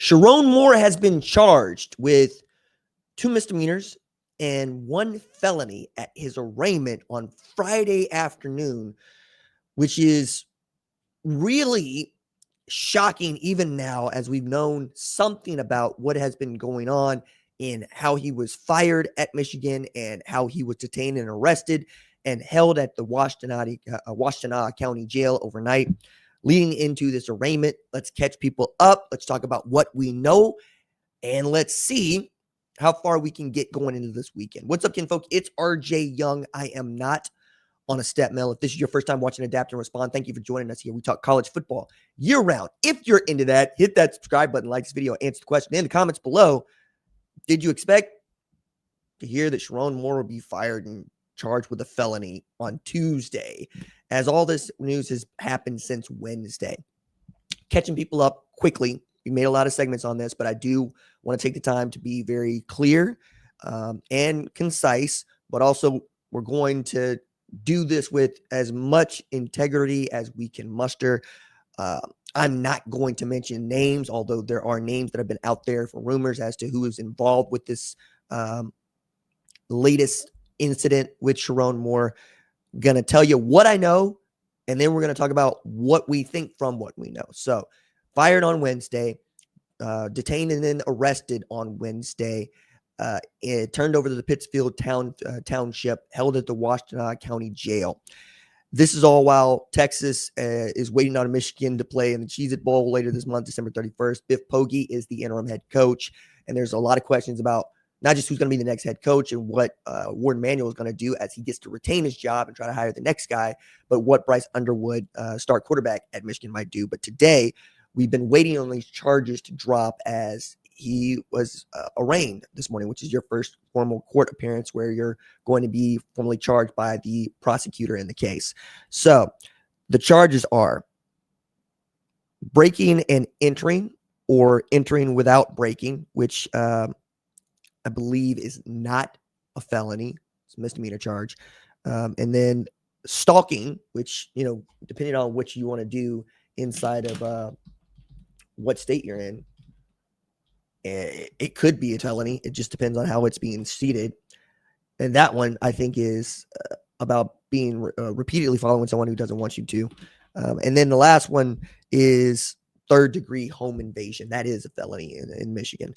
Sherrone Moore has been charged with 2 misdemeanors and 1 felony at his arraignment on Friday afternoon, which is really shocking even now, as we've known something about what has been going on in how he was fired at Michigan and how he was detained and arrested and held at the Washtenaw County Jail overnight. Leading into this arraignment, let's catch people up. Let's talk about what we know, and let's see how far we can get going into this weekend. What's up, kinfolk? It's RJ Young. I am not on a step mill. If this is your first time watching Adapt and Respond, thank you for joining us here. We talk college football year-round. If you're into that, hit that subscribe button, like this video, answer the question in the comments below. Did you expect to hear that Sherrone Moore will be fired and charged with a felony on Tuesday, as all this news has happened since Wednesday? Catching people up quickly. We made a lot of segments on this, but I do want to take the time to be very clear and concise, but also we're going to do this with as much integrity as we can muster. I'm not going to mention names, although there are names that have been out there for rumors as to who is involved with this latest incident with Sherrone Moore. Going to tell you what I know, and then we're going to talk about what we think from what we know. So, fired on Wednesday, detained and then arrested on Wednesday, it turned over to the Pittsfield Township, held at the Washtenaw County Jail. This is all while Texas is waiting on Michigan to play in the Cheez-It Bowl later this month, December 31st. Biff Poggi is the interim head coach, and there's a lot of questions about not just who's going to be the next head coach and what Warden Manuel is going to do as he gets to retain his job and try to hire the next guy, but what Bryce Underwood, star quarterback at Michigan, might do. But today, we've been waiting on these charges to drop as he was arraigned this morning, which is your first formal court appearance where you're going to be formally charged by the prosecutor in the case. So the charges are breaking and entering, or entering without breaking, which I believe is not a felony. It's a misdemeanor charge. And then stalking, which, depending on what you want to do inside of what state you're in, it could be a felony. It just depends on how it's being seated. And that one, I think, is about being repeatedly following someone who doesn't want you to. And then the last one is third-degree home invasion. That is a felony in Michigan.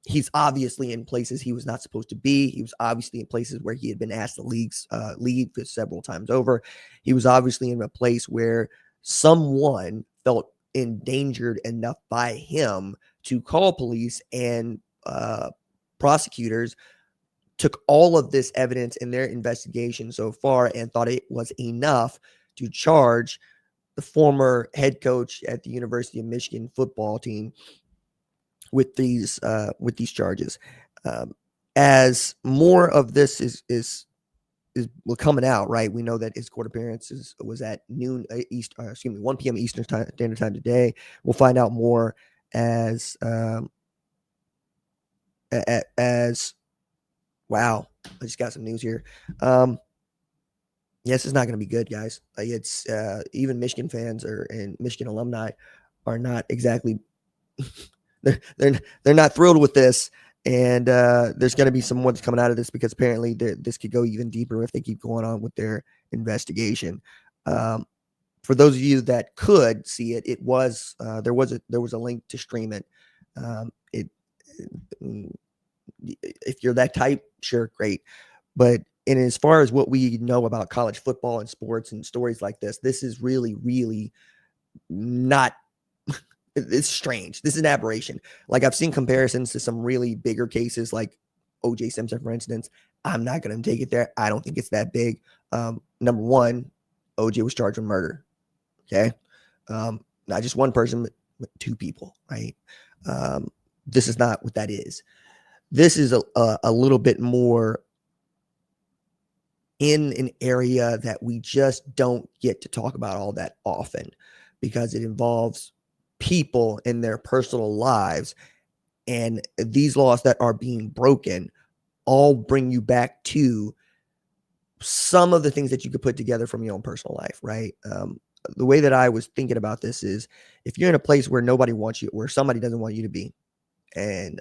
He's obviously in places he was not supposed to be. He was obviously in places where he had been asked to leave several times over. He was obviously in a place where someone felt endangered enough by him to call police, and prosecutors took all of this evidence in their investigation so far and thought it was enough to charge the former head coach at the University of Michigan football team with these charges. As more of this is coming out, right? We know that his court appearance was at 1 p.m. Eastern Standard Time today. We'll find out more as wow, I just got some news here. Yes, it's not going to be good, guys. It's even Michigan fans and Michigan alumni are not exactly they're not thrilled with this. And there's going to be some more that's coming out of this, because apparently this could go even deeper if they keep going on with their investigation. For those of you that could see it, there was a link to stream it. If you're that type, sure, great. But as far as what we know about college football and sports and stories like this is really, really not. It's strange. This is an aberration. Like, I've seen comparisons to some really bigger cases like O.J. Simpson, for instance. I'm not going to take it there. I don't think it's that big. Number one, O.J. was charged with murder. Okay. Not just one person, but 2 people, right? This is not what that is. This is a little bit more in an area that we just don't get to talk about all that often, because it involves people in their personal lives, and these laws that are being broken all bring you back to some of the things that you could put together from your own personal life, right? the way that I was thinking about this is if you're in a place where nobody wants you, where somebody doesn't want you to be, and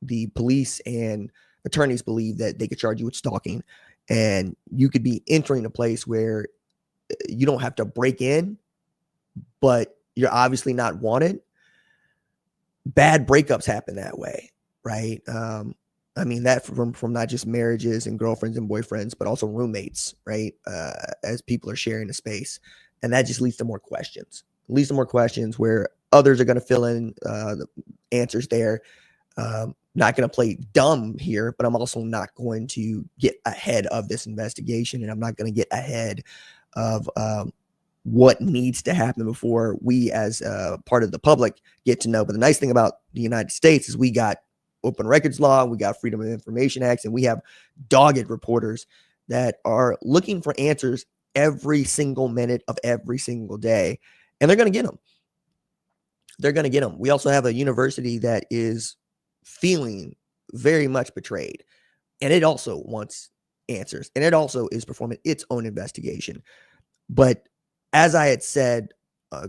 the police and attorneys believe that they could charge you with stalking, and you could be entering a place where you don't have to break in, but you're obviously not wanted. Bad breakups happen that way, right? I mean that from not just marriages and girlfriends and boyfriends, but also roommates, right? As people are sharing a space, and that just leads to more questions. Leads to more questions where others are going to fill in the answers there. Not going to play dumb here, but I'm also not going to get ahead of this investigation, and I'm not going to get ahead of what needs to happen before we, as part of the public, get to know. But the nice thing about the United States is we got open records law, we got Freedom of Information Acts, and we have dogged reporters that are looking for answers every single minute of every single day, and they're going to get them. They're going to get them. We also have a university that is feeling very much betrayed, and it also wants answers, and it also is performing its own investigation. But as I had said,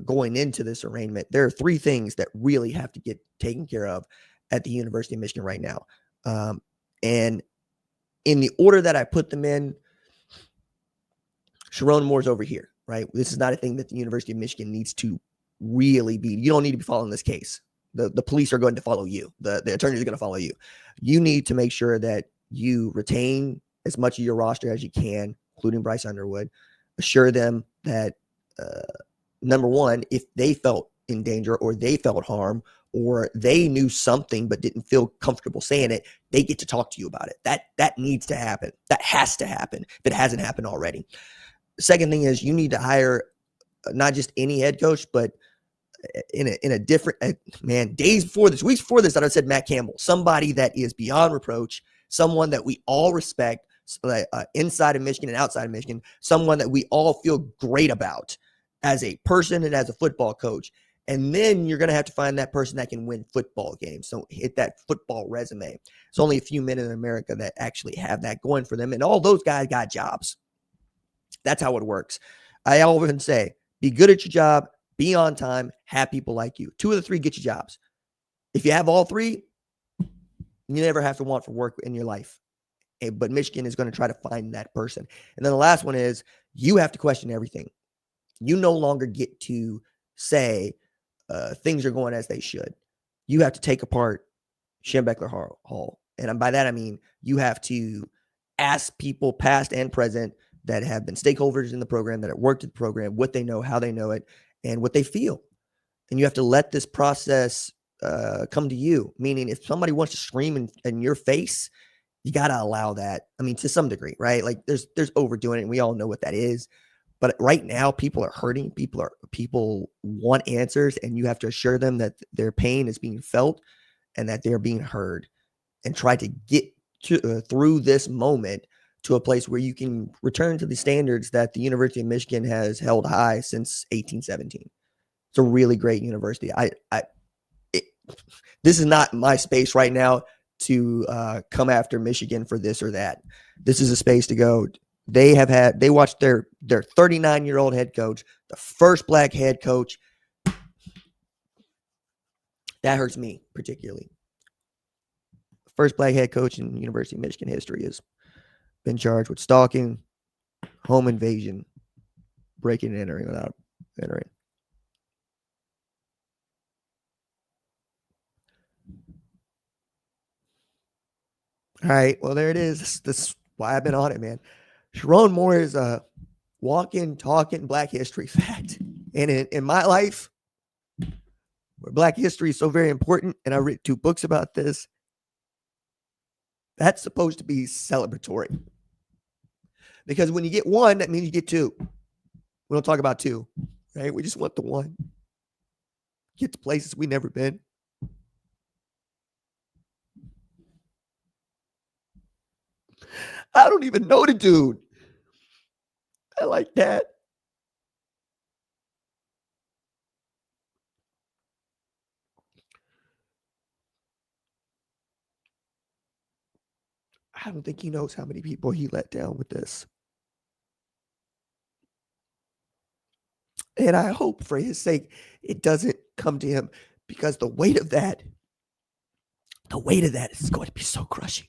going into this arraignment, there are three things that really have to get taken care of at the University of Michigan right now. And in the order that I put them in, Sherrone Moore's over here, right? This is not a thing that the University of Michigan needs to really be. You don't need to be following this case. The police are going to follow you. The attorneys are going to follow you. You need to make sure that you retain as much of your roster as you can, including Bryce Underwood. Assure them that, number one, if they felt in danger or they felt harm or they knew something but didn't feel comfortable saying it, they get to talk to you about it. That needs to happen. That has to happen if it hasn't happened already. The second thing is you need to hire not just any head coach, but in a different days before this, weeks before this, that I said Matt Campbell, somebody that is beyond reproach, someone that we all respect, inside of Michigan and outside of Michigan, someone that we all feel great about as a person and as a football coach. And then you're going to have to find that person that can win football games. So hit that football resume. It's only a few men in America that actually have that going for them. And all those guys got jobs. That's how it works. I often say, be good at your job, be on time, have people like you. 2 of the 3 get you jobs. If you have all 3, you never have to want for work in your life. But Michigan is going to try to find that person. And then the last one is you have to question everything. You no longer get to say things are going as they should. You have to take apart Schembechler Hall. And by that, I mean you have to ask people past and present that have been stakeholders in the program, that have worked at the program, what they know, how they know it, and what they feel. And you have to let this process come to you. Meaning if somebody wants to scream in your face, you got to allow that. I mean, to some degree, right? Like there's overdoing it, and we all know what that is. But right now, people are hurting. People want answers, and you have to assure them that their pain is being felt and that they're being heard, and try to get through this moment to a place where you can return to the standards that the University of Michigan has held high since 1817. It's a really great university. This is not my space right now to come after Michigan for this or that. This is a space to go. They watched their 39-year-old head coach, the first black head coach. That hurts me particularly. First black head coach in University of Michigan history has been charged with stalking, home invasion, breaking and entering without entering. All right, well, there it is. This is why I've been on it, man. Sherrone Moore is a walking, talking Black history fact. And in my life, where Black history is so very important, and I read 2 books about this, that's supposed to be celebratory. Because when you get 1, that means you get 2. We don't talk about 2, right? We just want the 1. Get to places we never been. I don't even know the dude. I like that. I don't think he knows how many people he let down with this. And I hope for his sake it doesn't come to him because the weight of that is going to be so crushing.